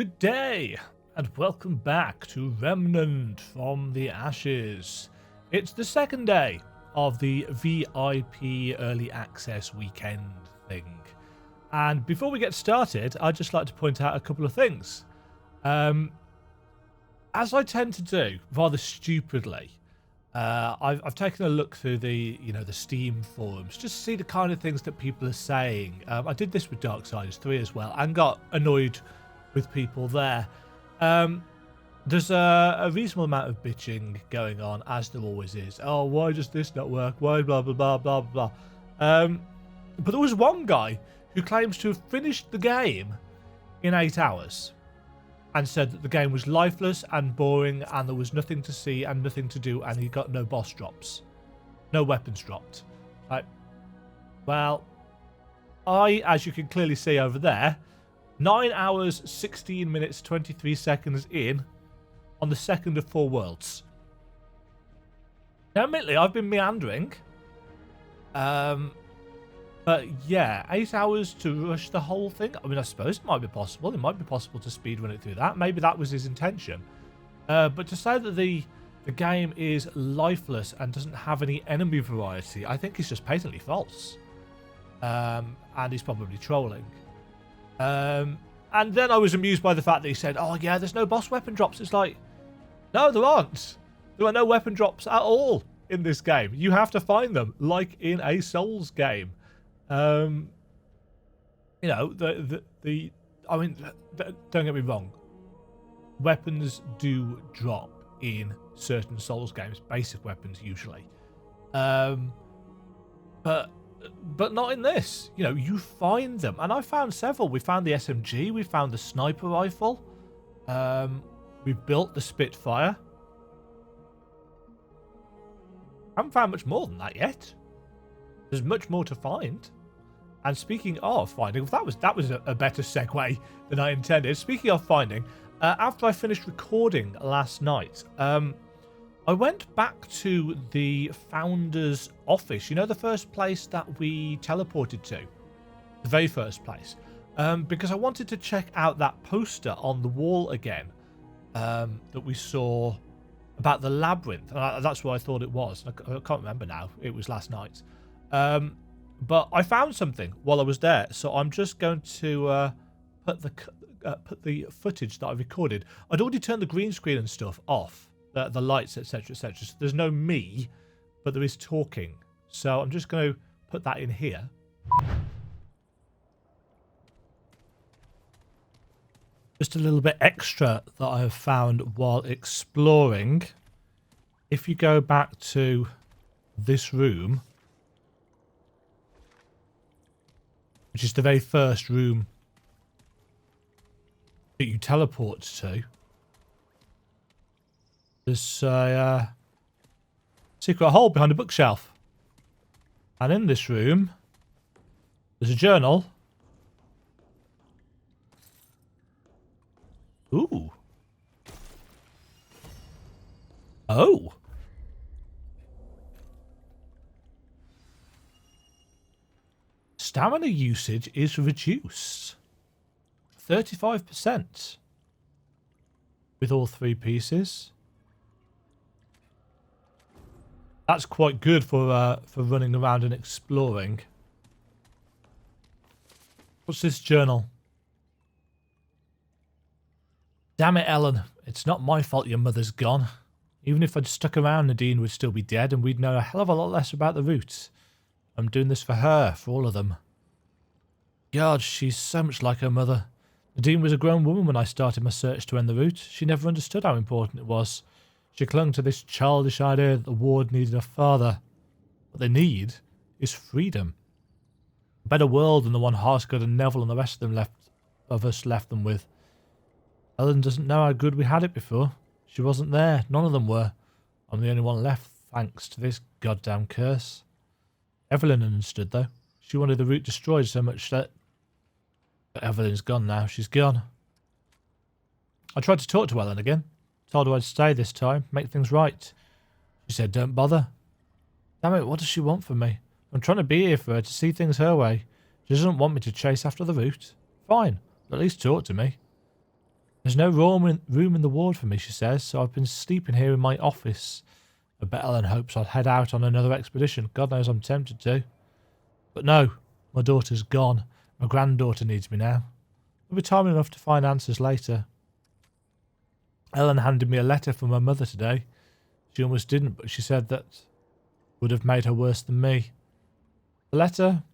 Good day, and welcome back to Remnant from the Ashes. It's the second day of the VIP Early Access weekend thing. And before we get started, I'd just like to point out a couple of things. As I tend to do, rather stupidly, I've taken a look through the Steam forums just to see the kind of things that people are saying. I did this with Darksiders 3 as well, and got annoyed with people there. There's a reasonable amount of bitching going on, as there always is. Oh, why does this not work? Why blah blah blah blah blah. But there was one guy who claims to have finished the game in 8 hours and said that the game was lifeless and boring and there was nothing to see and nothing to do, and he got no boss drops, no weapons dropped. Right. Well, as you can clearly see over there, 9 hours, 16 minutes, 23 seconds in on the second of 4 worlds. Now, admittedly, I've been meandering. But yeah, 8 hours to rush the whole thing. I mean, I suppose it might be possible. It might be possible to speedrun it through that. Maybe that was his intention. But to say that the game is lifeless and doesn't have any enemy variety, I think is just patently false. And he's probably trolling. And then I was amused by the fact that he said, oh yeah, there's no boss weapon drops. It's like, no, there aren't. There are no weapon drops at all in this game. You have to find them, like in a Souls game. I mean, don't get me wrong. Weapons do drop in certain Souls games, basic weapons usually. But not in this. You know, you find them. And I found several. We found the SMG. We found the sniper rifle. We built the Spitfire. Haven't found much more than that yet. There's much more to find. And speaking of finding, that was a better segue than I intended. Speaking of finding, after I finished recording last night, I went back to the founder's office. You know, the first place that we teleported to? The very first place. Because I wanted to check out that poster on the wall again that we saw about the labyrinth. And that's what I thought it was. I can't remember now. It was last night. But I found something while I was there. So I'm just going to put the footage that I recorded. I'd already turned the green screen and stuff off. The lights, etc, etc. So there's no me, but there is talking. So I'm just going to put that in here. Just a little bit extra that I have found while exploring. If you go back to this room, which is the very first room that you teleport to, there's a secret hole behind a bookshelf. And in this room, there's a journal. Ooh. Oh. Stamina usage is reduced. 35% with all 3 pieces. That's quite good for running around and exploring. What's this journal? Damn it, Ellen. It's not my fault your mother's gone. Even if I'd stuck around, Nadine would still be dead and we'd know a hell of a lot less about the route. I'm doing this for her, for all of them. God, she's so much like her mother. Nadine was a grown woman when I started my search to end the route. She never understood how important it was. She clung to this childish idea that the ward needed a father. What they need is freedom. A better world than the one Harsgard and Neville and the rest of us left them with. Ellen doesn't know how good we had it before. She wasn't there. None of them were. I'm the only one left, thanks to this goddamn curse. Evelyn understood, though. She wanted the route destroyed so much that... But Evelyn's gone now. She's gone. I tried to talk to Ellen again. Told her I'd stay this time, make things right. She said, don't bother. Damn it, what does she want from me? I'm trying to be here for her, to see things her way. She doesn't want me to chase after the route. Fine, but at least talk to me. There's no room in the ward for me, she says, so I've been sleeping here in my office. I bet Ellen hopes I'll head out on another expedition. God knows I'm tempted to. But no, my daughter's gone. My granddaughter needs me now. There'll be time enough to find answers later. Ellen handed me a letter from her mother today. She almost didn't, but she said that would have made her worse than me. The letter?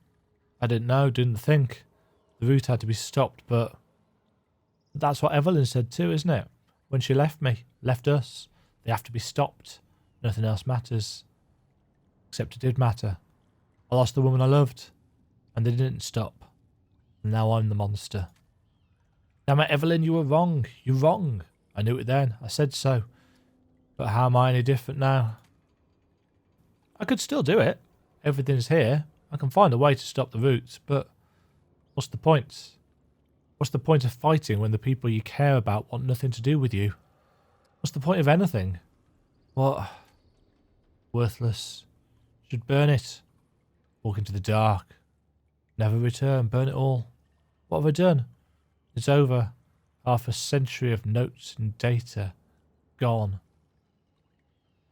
I didn't know, didn't think. The route had to be stopped, but that's what Evelyn said too, isn't it? When she left me, left us, they have to be stopped. Nothing else matters. Except it did matter. I lost the woman I loved, and they didn't stop. And now I'm the monster. Damn it, Evelyn, you were wrong. You're wrong. I knew it then. I said so. But how am I any different now? I could still do it. Everything's here. I can find a way to stop the roots, but what's the point? What's the point of fighting when the people you care about want nothing to do with you? What's the point of anything? What? Worthless. Should burn it. Walk into the dark. Never return. Burn it all. What have I done? It's over. Half a century of notes and data. Gone.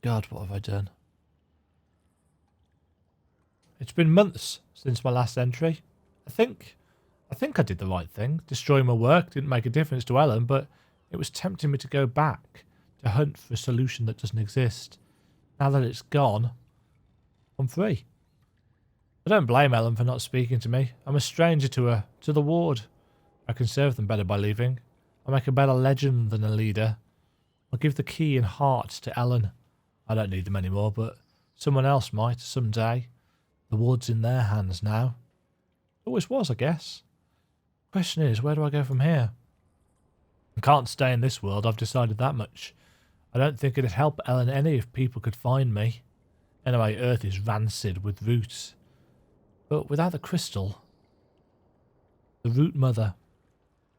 God, what have I done? It's been months since my last entry. I think I did the right thing. Destroying my work didn't make a difference to Ellen, but it was tempting me to go back to hunt for a solution that doesn't exist. Now that it's gone, I'm free. I don't blame Ellen for not speaking to me. I'm a stranger to her, to the ward. I can serve them better by leaving. I'll make a better legend than a leader. I'll give the key and heart to Ellen. I don't need them anymore, but someone else might someday. The ward's in their hands now. Always was, I guess. Question is, where do I go from here? I can't stay in this world, I've decided that much. I don't think it'd help Ellen any if people could find me. Anyway, Earth is rancid with roots. But without the crystal... The root mother.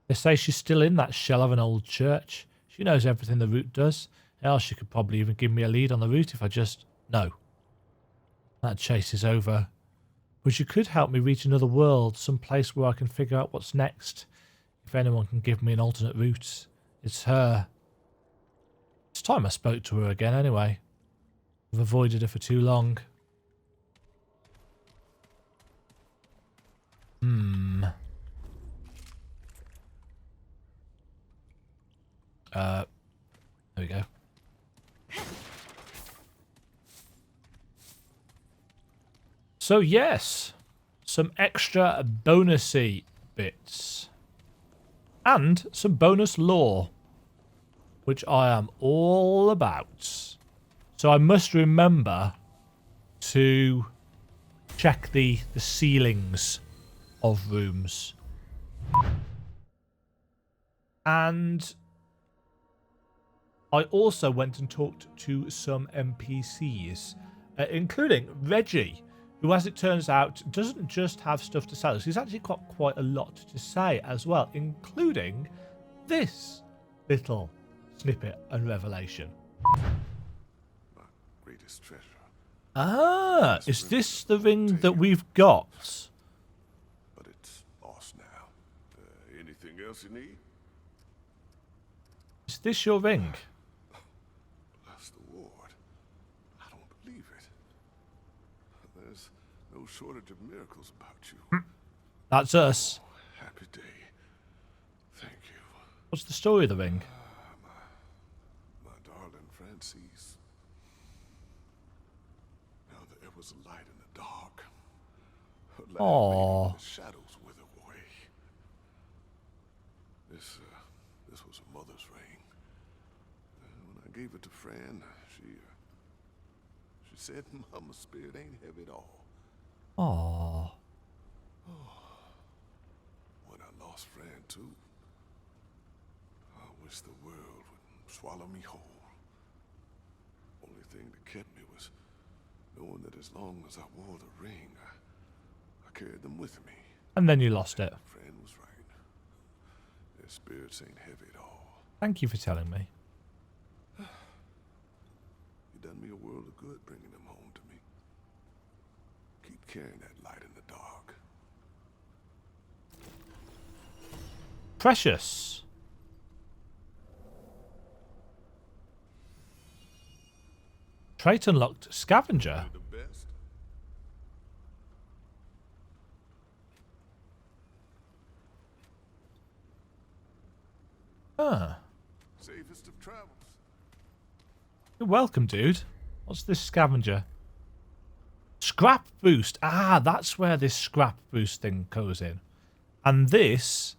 They say she's still in that shell of an old church. She knows everything the root does. Hell, she could probably even give me a lead on the route if I just... No. That chase is over. But you could help me reach another world, some place where I can figure out what's next. If anyone can give me an alternate route, it's her. It's time I spoke to her again anyway. I've avoided her for too long. There we go. So yes, some extra bonusy bits. And some bonus lore, which I am all about. So I must remember to check the ceilings of rooms. And I also went and talked to some NPCs, including Reggie, who, as it turns out, doesn't just have stuff to sell us. He's actually got quite a lot to say as well, including this little snippet and revelation. My greatest treasure. Ah, is this the ring that we've got? But it's lost now. Anything else you need? Is this your ring? Bless the Lord. I don't believe it. There's no shortage of miracles about you. That's us. Oh, happy day. Thank you. What's the story of the ring? My darling Francis. Now there was a light in the dark. A light Aww. made the shadows wither away. This was a mother's ring. When I gave it to Fran, she said Mama's spirit ain't heavy at all. Aww. When I lost Fran too, I wish the world would swallow me whole. Only thing that kept me was knowing that as long as I wore the ring, I carried them with me. And then you lost it. Fran was right. Their spirits ain't heavy at all. Thank you for telling me. You done me a world of good bringing them home to me. Keep carrying that light in the dark. Precious. Trait unlocked. Scavenger. The best. Ah. Safest of travels. You're welcome, dude. What's this scavenger? Scrap boost. Ah, that's where this scrap boost thing goes in. And this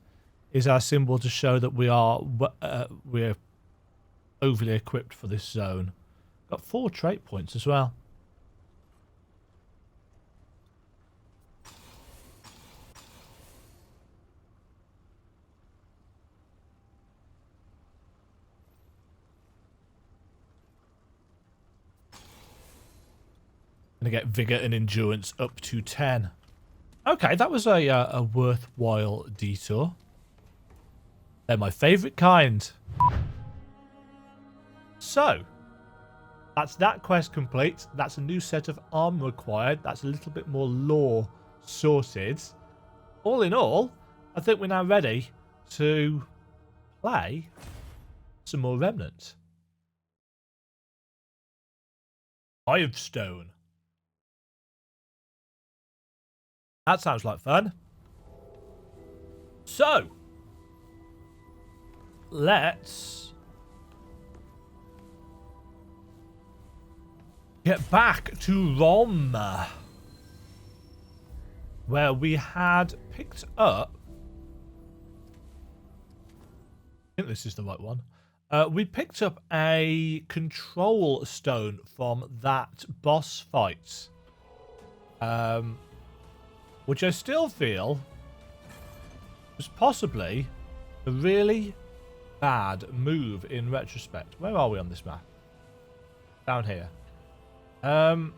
is our symbol to show that we're overly equipped for this zone. Got 4 trait points as well. Gonna get vigor and endurance up to 10. Okay, that was a worthwhile detour. They're my favourite kind. So, that's that quest complete. That's a new set of armor required. That's a little bit more lore sorted. All in all, I think we're now ready to play some more Remnant. Stone. That sounds like fun. So, let's get back to Rome, where we had picked up... I think this is the right one. We picked up a control stone from that boss fight. Which I still feel was possibly a really bad move in retrospect. Where are we on this map? Down here. I'm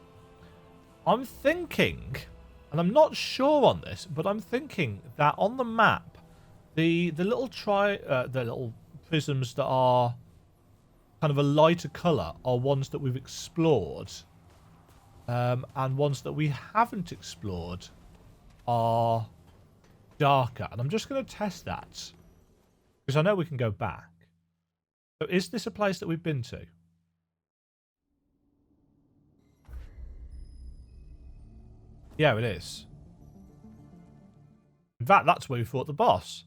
thinking, and I'm not sure on this, but I'm thinking that on the map, the little prisms that are kind of a lighter colour are ones that we've explored, and ones that we haven't explored are darker. And I'm just going to test that because I know we can go back. So is this a place that we've been to? Yeah, it is. In fact, that's where we fought the boss.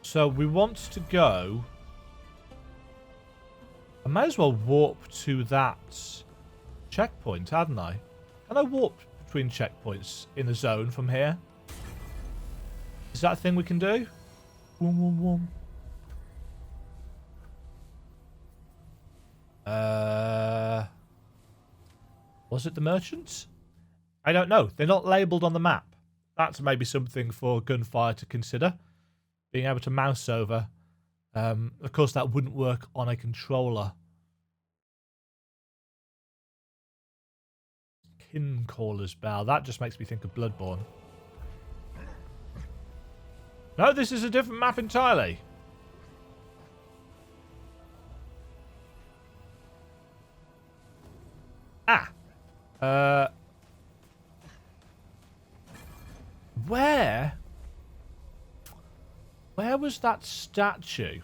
So we want to go... I may as well warp to that checkpoint, hadn't I? Can I warp between checkpoints in the zone from here? Is that a thing we can do? Whoom, whoom, whoom. Was it the merchants? I don't know. They're not labelled on the map. That's maybe something for Gunfire to consider. Being able to mouse over. Of course, that wouldn't work on a controller. Kincaller's Bell. That just makes me think of Bloodborne. No, this is a different map entirely. Ah. Where was that statue?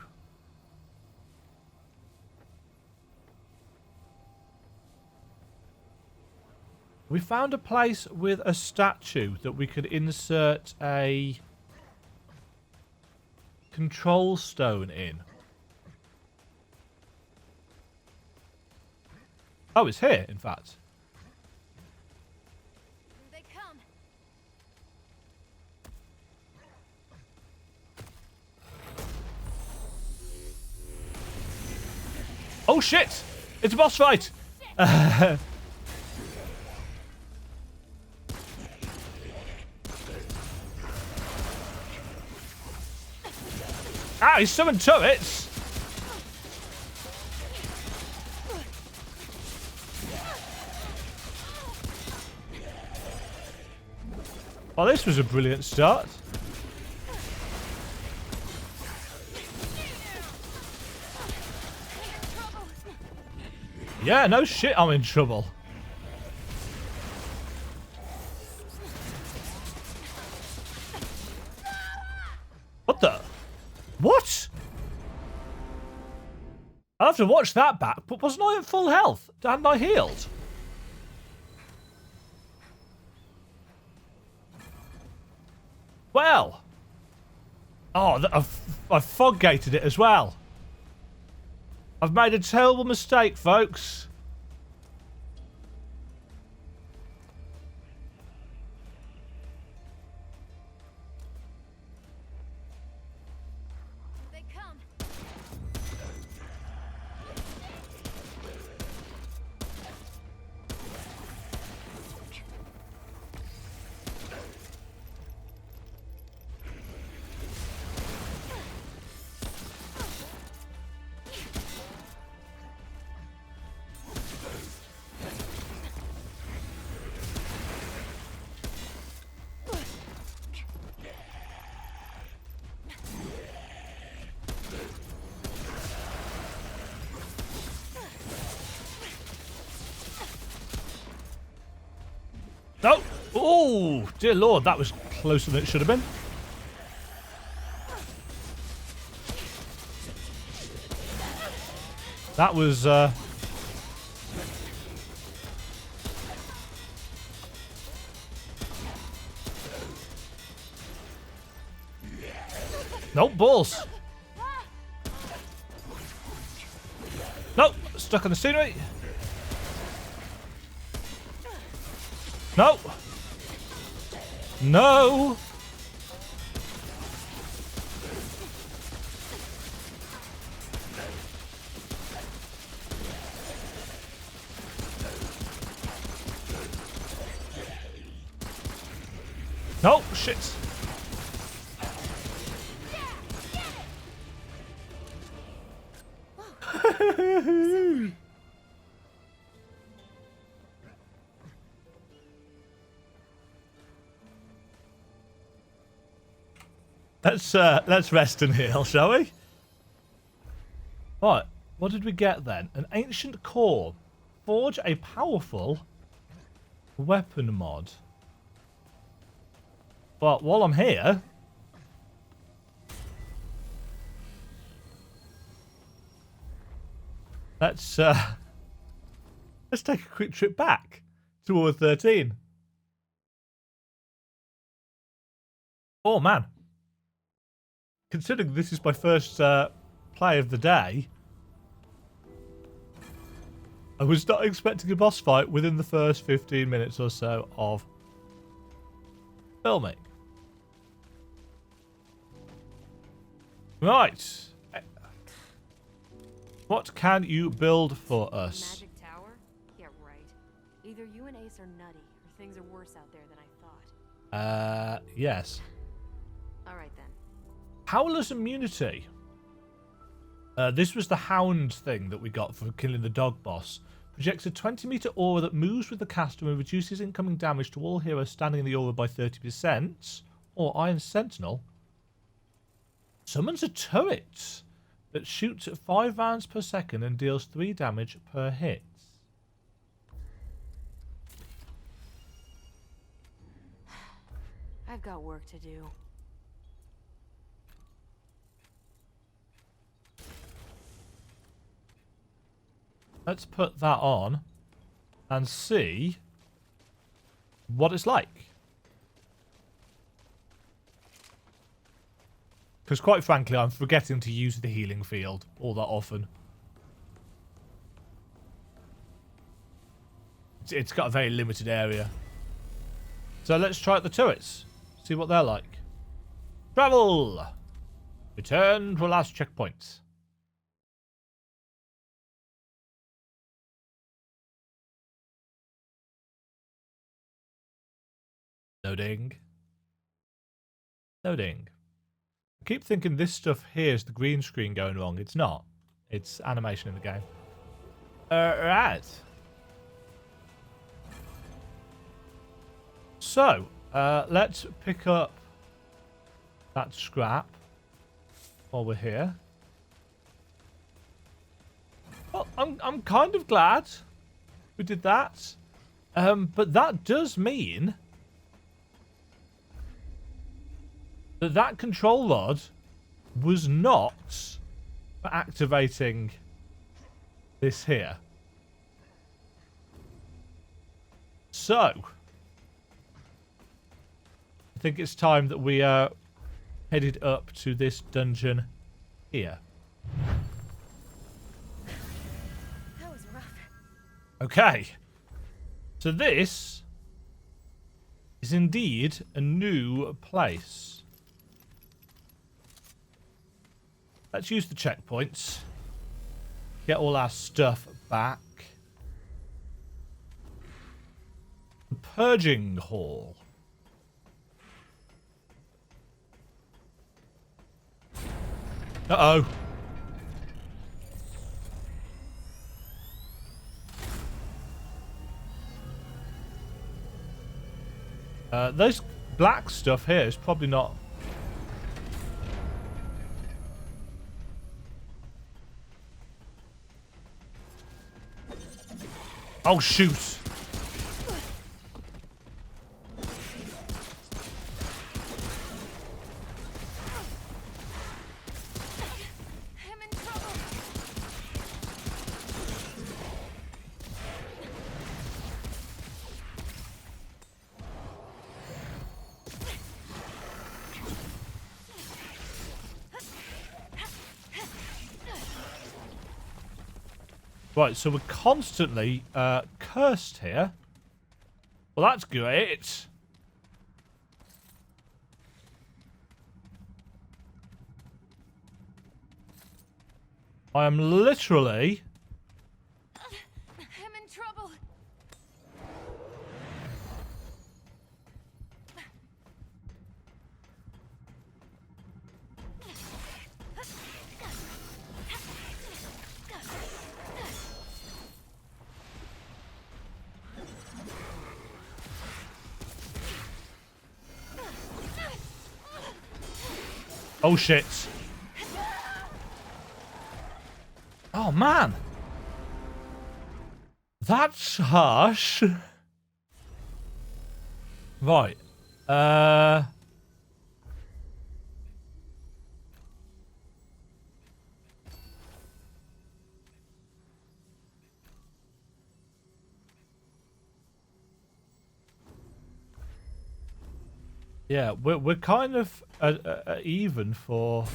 We found a place with a statue that we could insert a control stone in. Oh, it's here, in fact. Here they come. Oh, shit! It's a boss fight! Ah, he's summoned turrets! Well, this was a brilliant start. Yeah, no shit, I'm in trouble. the? What? I'll have to watch that back, but wasn't I at full health? Hadn't I healed? Well. Oh, I've fog-gated it as well. I've made a terrible mistake, folks. They come. No! Oh, dear Lord, that was closer than it should have been. That was, Nope, balls. Nope, stuck on the scenery. No. No. No, shit. Let's rest and heal, shall we? Right, what did we get then? An ancient core. Forge a powerful weapon mod. But while I'm here, let's take a quick trip back to War 13. Oh man. Considering this is my first play of the day, I was not expecting a boss fight within the first 15 minutes or so of filming. Right. What can you build for us? Magic tower? Yeah, right. Either you and Ace are nutty, or things are worse out there than I thought. Yes. All right then. Howler's immunity. This was the hound thing that we got for killing the dog boss. Projects a 20-meter aura that moves with the caster and reduces incoming damage to all heroes standing in the aura by 30%. Or Iron Sentinel. Summons a turret that shoots at 5 rounds per second and deals 3 damage per hit. I've got work to do. Let's put that on and see what it's like. Because quite frankly, I'm forgetting to use the healing field all that often. It's got a very limited area. So let's try out the turrets. See what they're like. Travel! Return to last checkpoint. Loading. Loading. I keep thinking this stuff here is the green screen going wrong. It's not. It's animation in the game. Right. So, let's pick up that scrap while we're here. Well, I'm kind of glad we did that. But that does mean that control rod was not for activating this here. So, I think it's time that we headed up to this dungeon here. That was rough. Okay. So this is indeed a new place. Let's use the checkpoints. Get all our stuff back. The Purging Hall. Uh-oh. Those black stuff here is probably not... Oh, shoot. I'm in trouble. Right, so we're constantly cursed here. Well, that's great. I am literally... I'm in trouble. Oh, shit. Oh, man. That's harsh. Right. Yeah, we're kind of even for...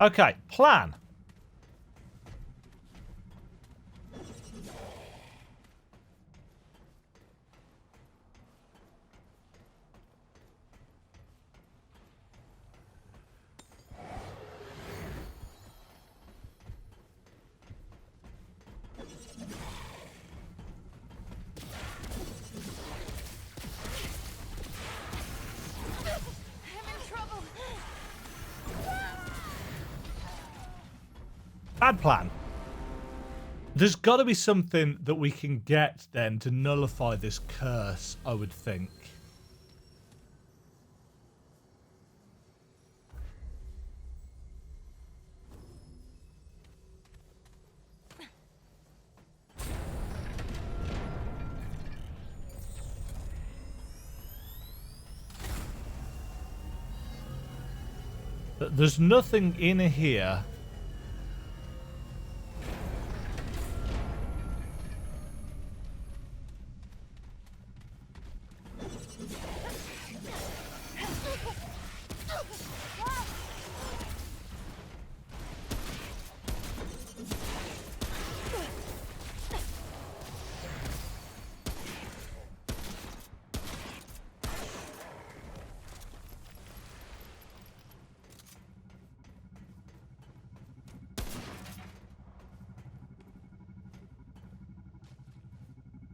Okay, plan. Bad plan. There's got to be something that we can get then to nullify this curse, I would think. There's nothing in here.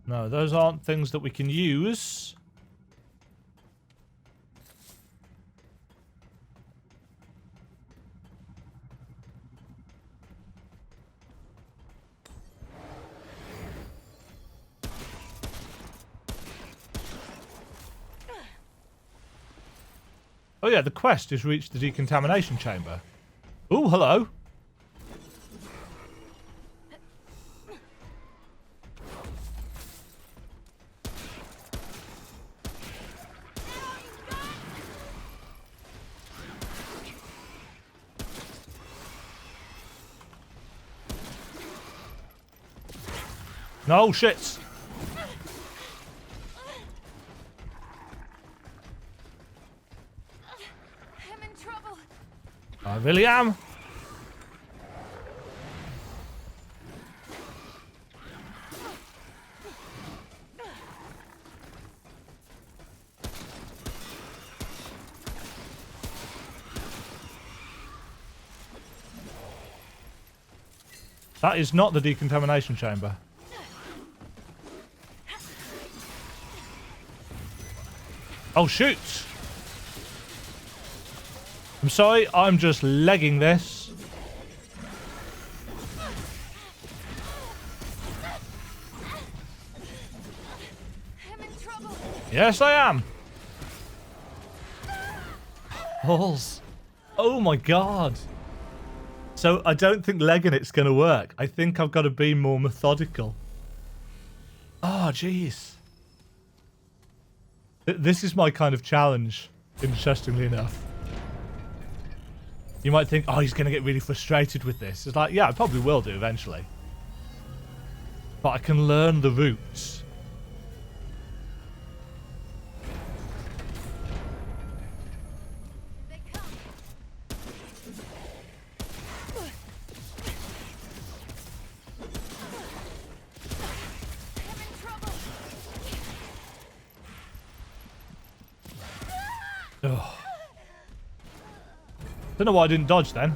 No, those aren't things that we can use. Oh yeah, the quest is reach the decontamination chamber. Oh, hello. No, shit. I'm in trouble. I really am. That is not the decontamination chamber. Oh, shoot! I'm sorry, I'm just legging this. I'm in trouble. Yes, I am. Balls. Oh my god. So I don't think legging it's going to work. I think I've got to be more methodical. Oh, jeez. This is my kind of challenge, interestingly enough. You might think, oh, he's going to get really frustrated with this. It's like, yeah, I probably will do eventually. But I can learn the routes. They come. I'm in trouble. Ugh. Don't know why I didn't dodge then.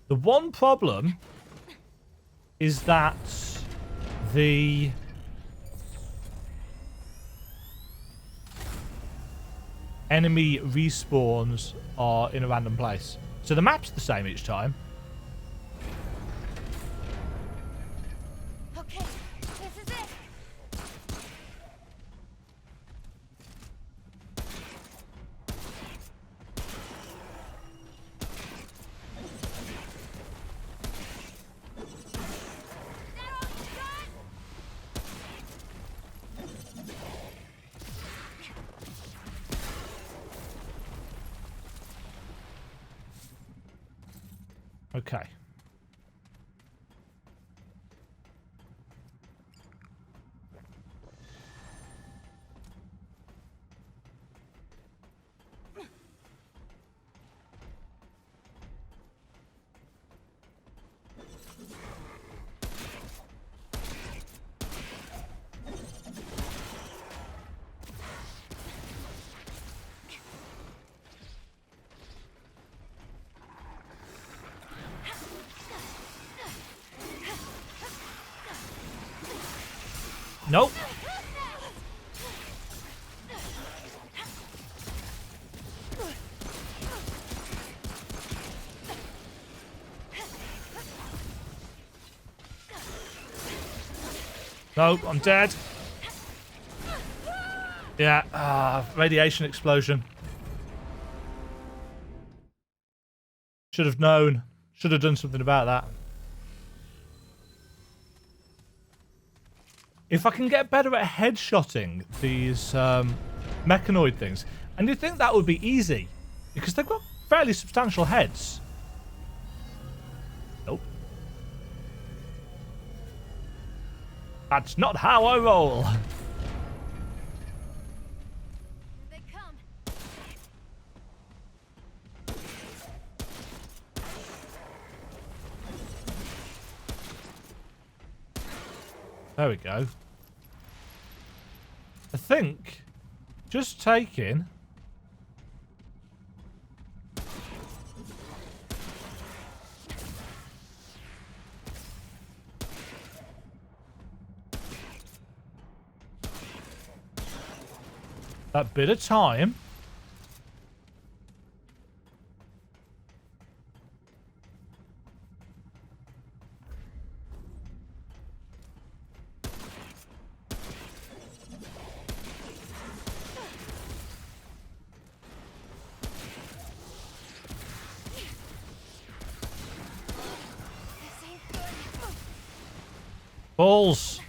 The one problem is that the enemy respawns are in a random place. So the map's the same each time. Okay, this is it. Okay. Nope. Nope, I'm dead. Yeah, radiation explosion. Should have known. Should have done something about that. If I can get better at headshotting these mechanoid things, and you'd think that would be easy, because they've got fairly substantial heads. Nope. That's not how I roll. Here they come. There we go. I think just taking that bit of time Balls.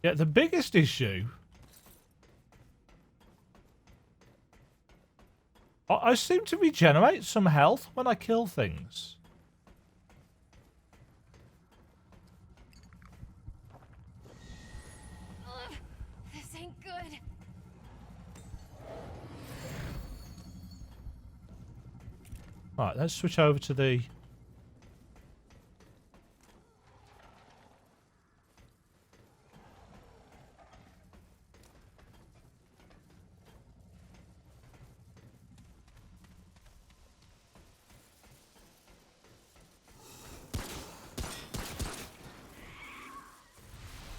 Yeah, the biggest issue... I seem to regenerate some health when I kill things. This ain't good. Right, let's switch over to the...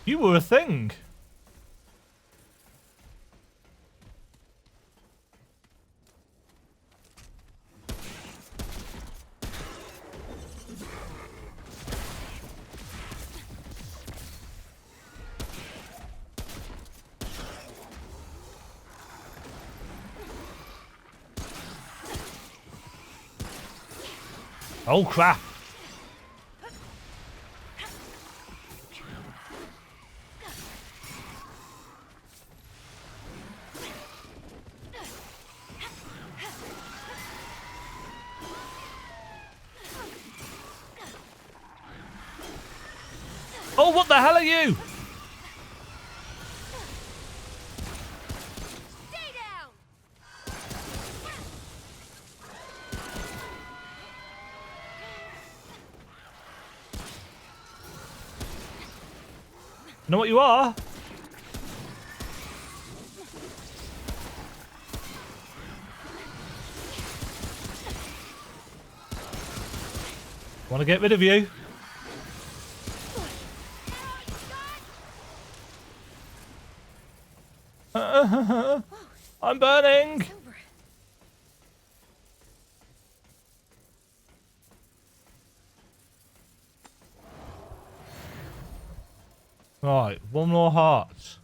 You were a thing. Oh, crap. Oh, what the hell are you? Stay down. You know what you are? Want to get rid of you? I'm burning. Right, one more heart.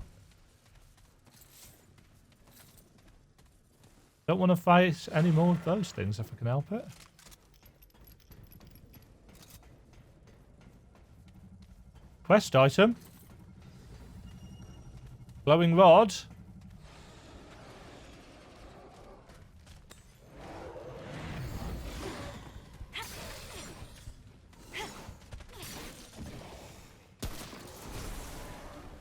Don't want to fight any more of those things if I can help it. Quest item. Glowing rod.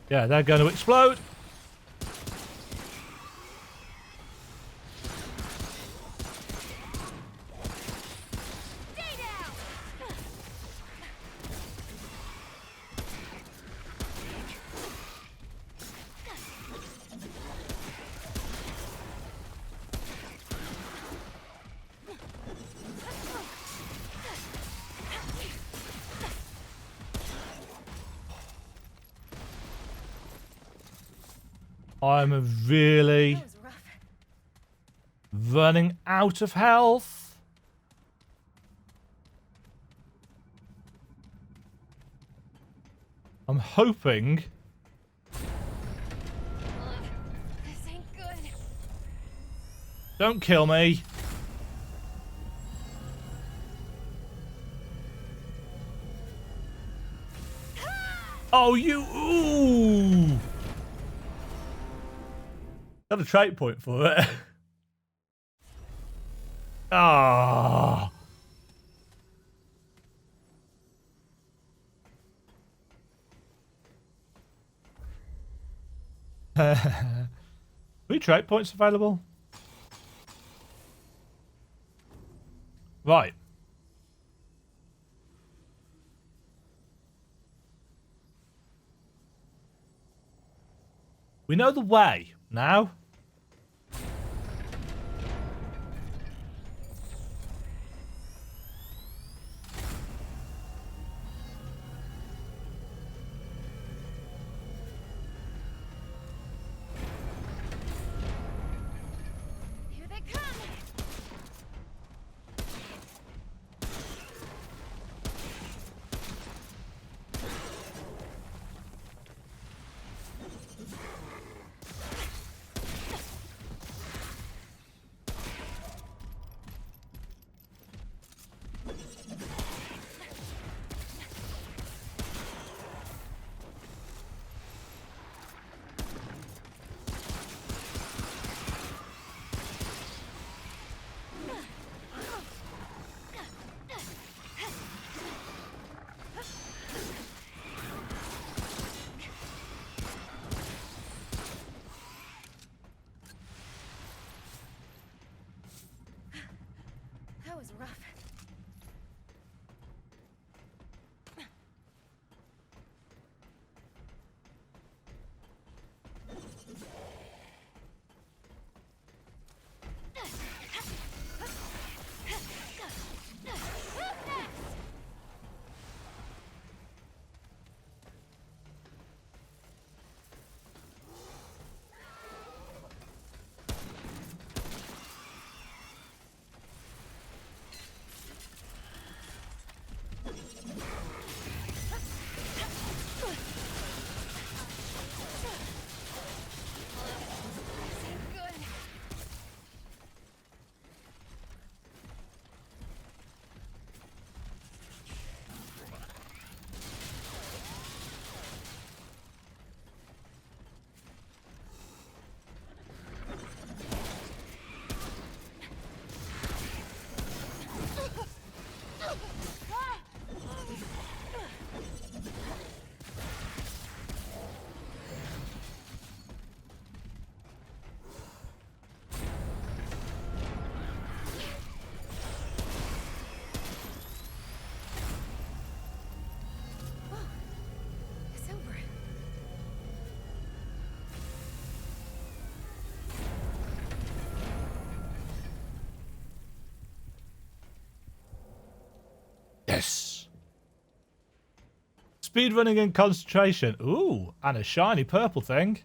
Yeah, they're going to explode. I'm really running out of health. I'm hoping. This ain't good. Don't kill me. Oh, you. Ooh. Got a trait point for it. Ah. Three trait points available. Right. We know the way now. Here they come. That was rough. Yes. Speedrunning and concentration. Ooh, and a shiny purple thing.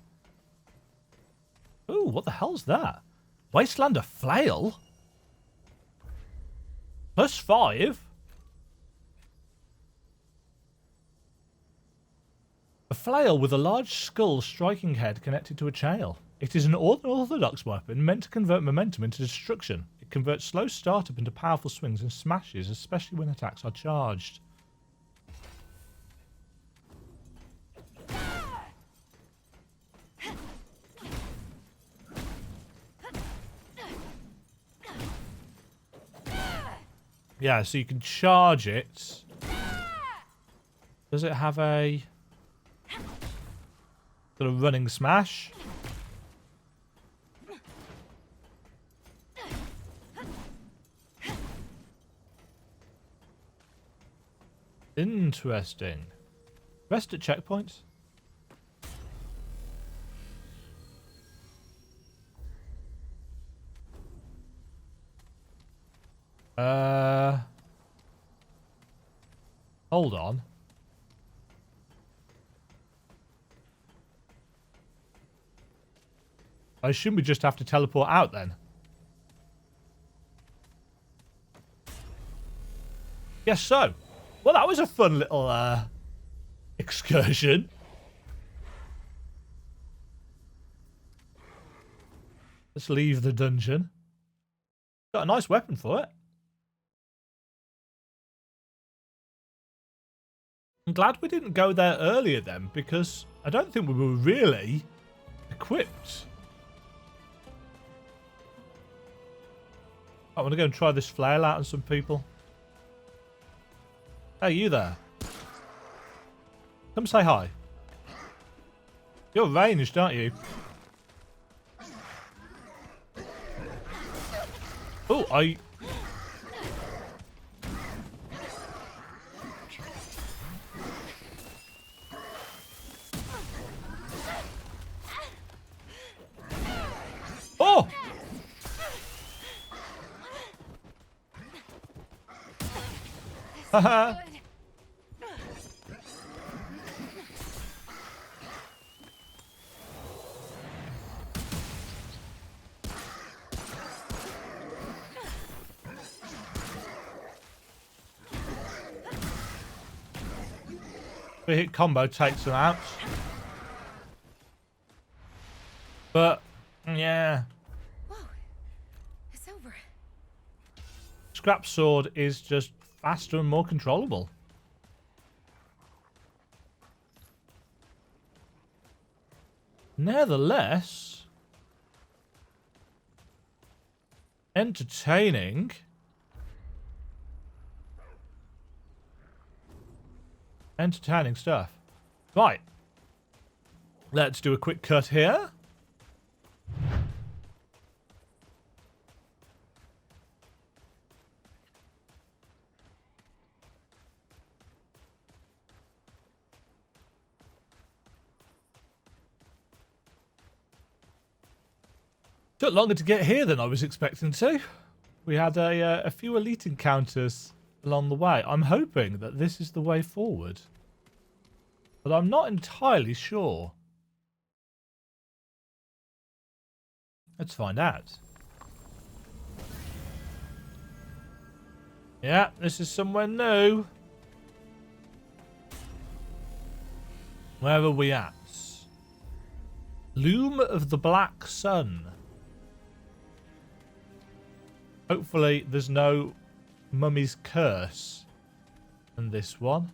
Ooh, what the hell's that? Wasteland a flail? +5? A flail with a large skull striking head connected to a chain. It is an unorthodox weapon meant to convert momentum into destruction. It converts slow startup into powerful swings and smashes, especially when attacks are charged. Yeah, so you can charge it. Does it have a sort of running smash? Interesting. Rest at checkpoints. Hold on. I assume we just have to teleport out then. Guess so. Well, that was a fun little excursion. Let's leave the dungeon. Got a nice weapon for it. I'm glad we didn't go there earlier then, because I don't think we were really equipped. I want to go and try this flail out on some people. Hey, you there. Come say hi. You're ranged, aren't you? Oh, Haha. The hit combo takes them out. But, yeah. Whoa, it's over. Scrap sword is just faster and more controllable. Nevertheless, entertaining. Entertaining stuff. Right. Let's do a quick cut here. Took longer to get here than I was expecting to. We had a few elite encounters along the way. I'm hoping that this is the way forward, but I'm not entirely sure. Let's find out. Yeah, this is somewhere new. Where are we at? Loom of the Black Sun. Hopefully there's no Mummy's Curse in this one.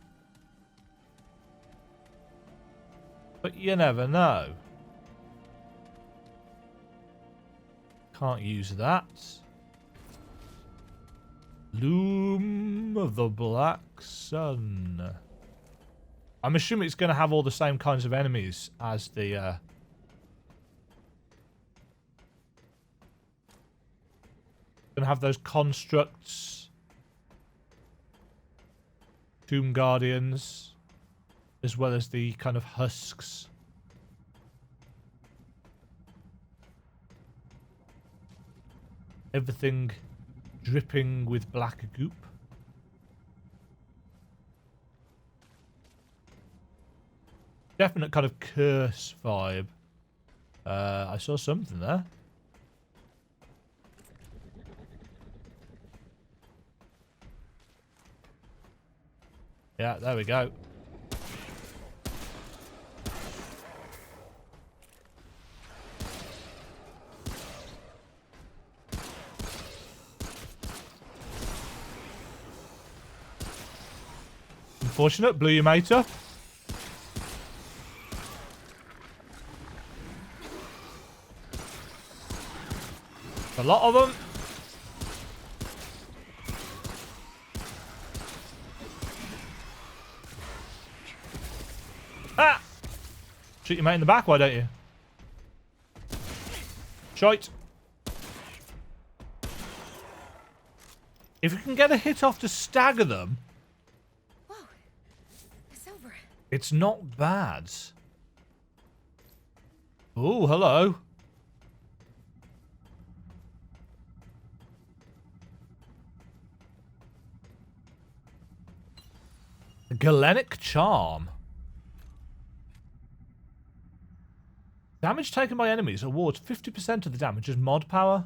But you never know. Can't use that. Loom of the Black Sun. I'm assuming it's going to have all the same kinds of enemies as the... Gonna have those constructs, tomb guardians, as well as the kind of husks. Everything dripping with black goop. Definite kind of curse vibe. I saw something there. Yeah, there we go. Unfortunate, blew your mate up. A lot of them. Ah! Shoot your mate in the back, why don't you? Shite. If you can get a hit off to stagger them, Whoa, it's over. it's not bad. Oh, hello. Galenic Charm. Damage taken by enemies awards 50% of the damage as mod power.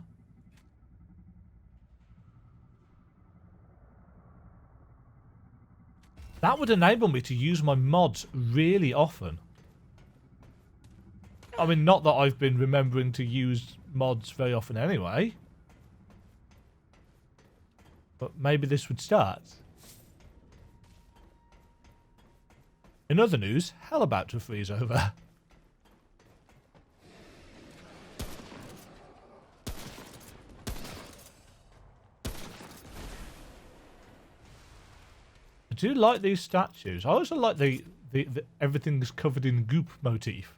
That would enable me to use my mods really often. I mean, not that I've been remembering to use mods very often anyway. But maybe this would start. In other news, hell about to freeze over. I do like these statues. I also like the everything's covered in goop motif.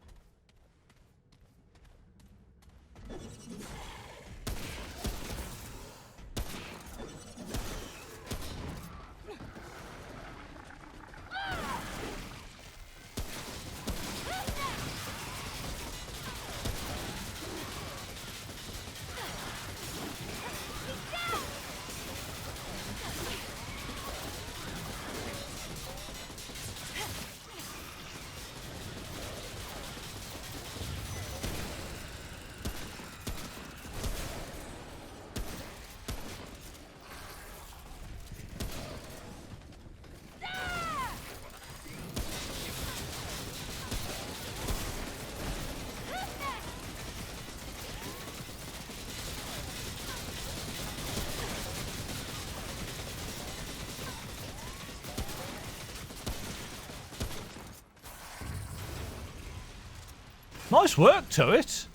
Nice work to it.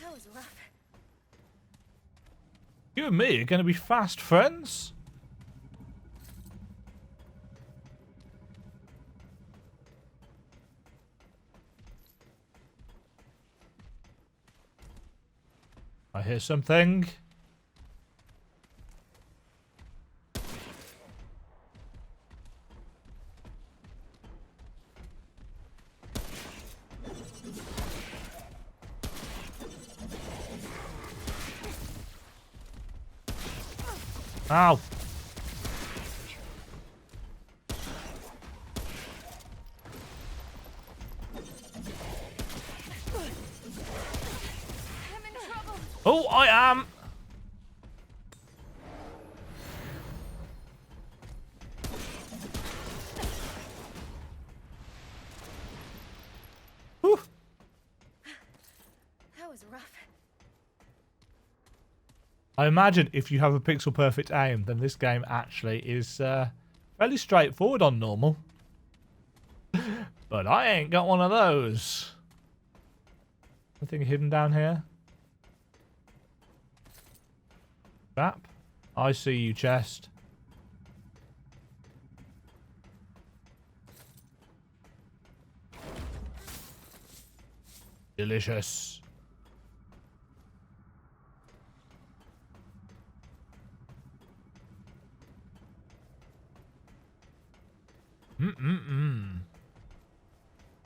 That was rough. You and me are going to be fast friends. I hear something. Ow. I'm in trouble. Oh, I am. Whew. That was rough. I imagine if you have a pixel perfect aim, then this game actually is fairly straightforward on normal. But I ain't got one of those. Anything hidden down here? Crap. I see you, chest. Delicious.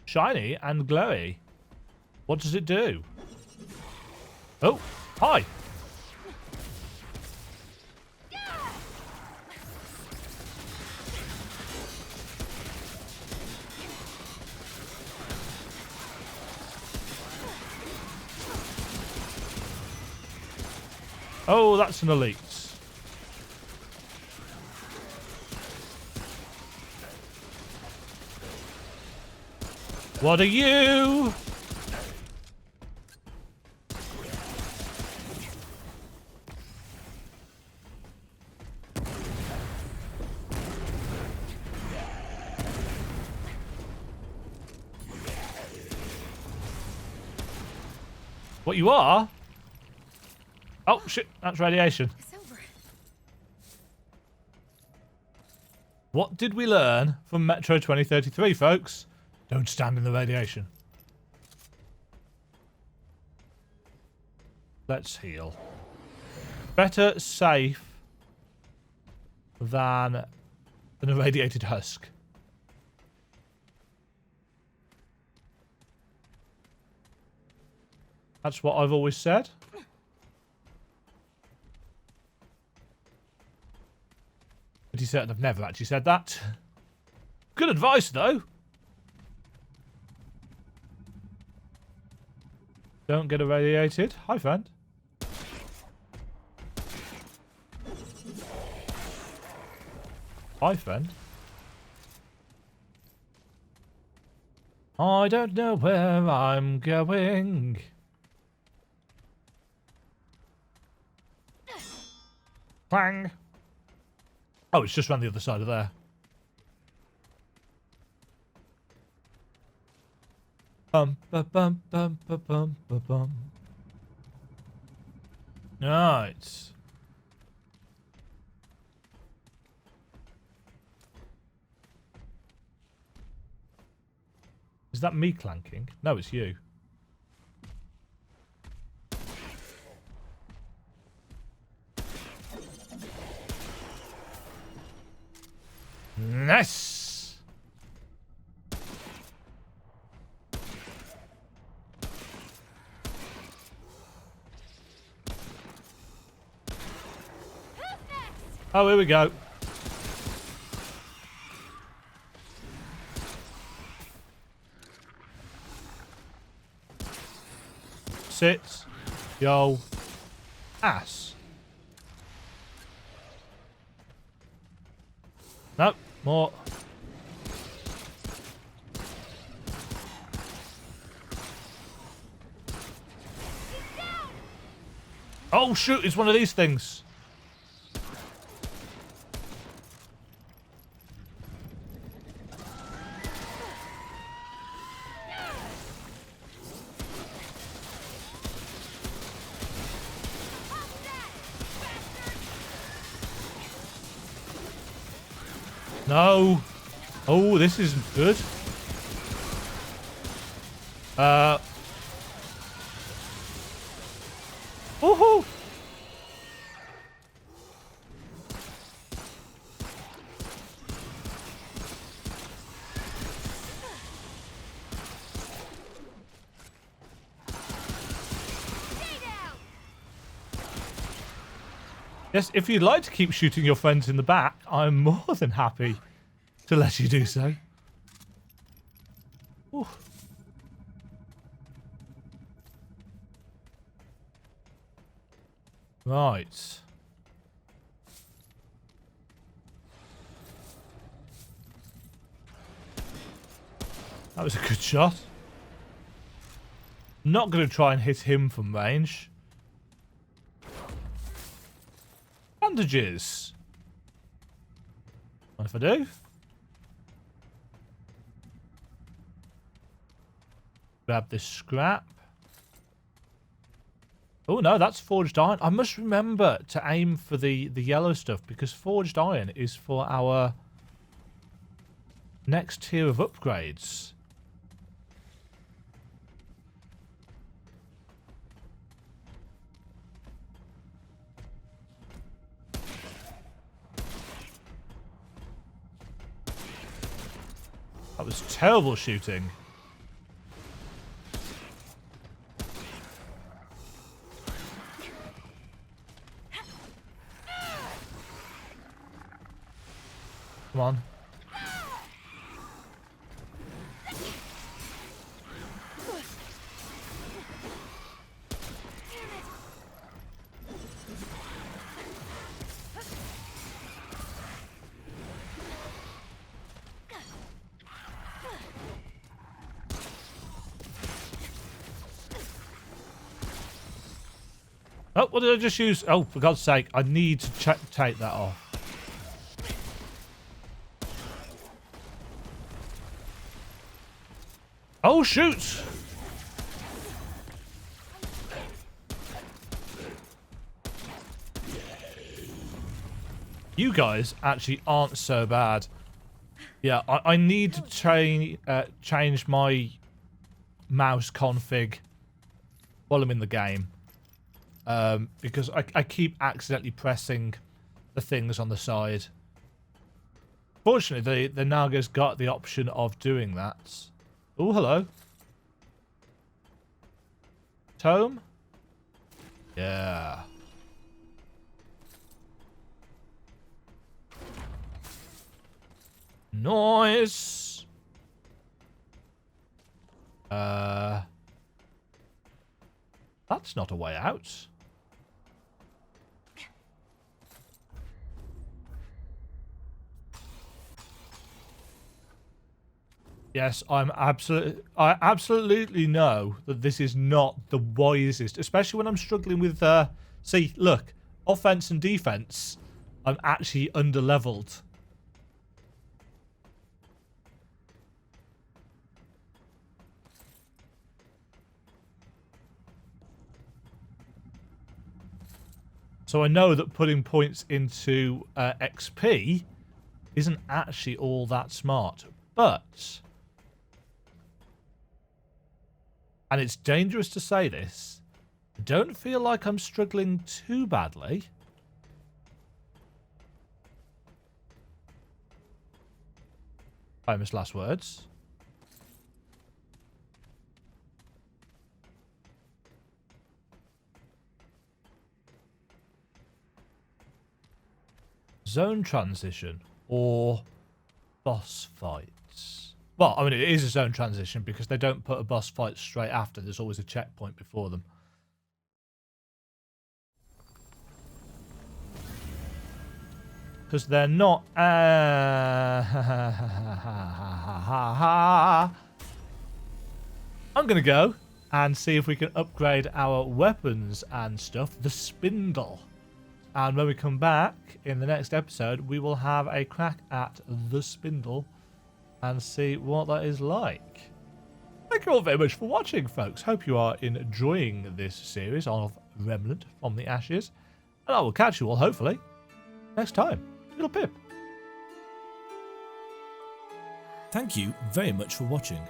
Shiny and glowy. What does it do? Oh, hi. Oh, that's an elite. What are you? What you are? Oh shit, that's radiation. It's over. What did we learn from Metro 2033, folks? Don't stand in the radiation. Let's heal. Better safe than an irradiated husk. That's what I've always said. Pretty certain I've never actually said that. Good advice, though. Don't get irradiated. Hi, friend. Hi, friend. I don't know where I'm going. Clang. Oh, it's just around the other side of there. Bum ba bum bum ba bum ba bum. Right. Is that me clanking? No, it's you. Nice. Oh, here we go. Sit yo ass. Nope, more. Oh shoot, it's one of these things. No. Oh, this isn't good. Woohoo! Yes, if you'd like to keep shooting your friends in the back, I'm more than happy to let you do so. Ooh. Right. That was a good shot. Not going to try and hit him from range. Bandages. What if I do? Grab this scrap. Oh no, that's forged iron. I must remember to aim for the yellow stuff because forged iron is for our next tier of upgrades. That was terrible shooting. Come on. Oh, what did I just use? Oh, for God's sake, I need to take that off. Oh, shoot! You guys actually aren't so bad. Yeah, I need to change my mouse config while I'm in the game. Because I keep accidentally pressing the things on the side. Fortunately, the Naga's got the option of doing that. Oh, hello. Tome? Yeah. Nice. That's not a way out. Yes, I absolutely know that this is not the wisest, especially when I'm struggling with, see, look, offense and defense, I'm actually under-leveled. So I know that putting points into XP isn't actually all that smart, but... And it's dangerous to say this. I don't feel like I'm struggling too badly. Famous last words. Zone transition or boss fights. Well, I mean, it is a zone transition because they don't put a boss fight straight after. There's always a checkpoint before them. Because they're not... I'm going to go and see if we can upgrade our weapons and stuff. The spindle. And when we come back in the next episode, we will have a crack at the spindle and see what that is like. Thank you all very much for watching, folks. Hope you are enjoying this series of Remnant from the Ashes. And I will catch you all, hopefully, next time. Little Pip. Thank you very much for watching.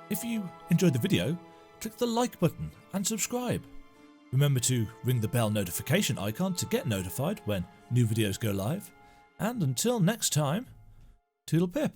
If you enjoyed the video, click the like button and subscribe. Remember to ring the bell notification icon to get notified when new videos go live. And until next time, toodle pip.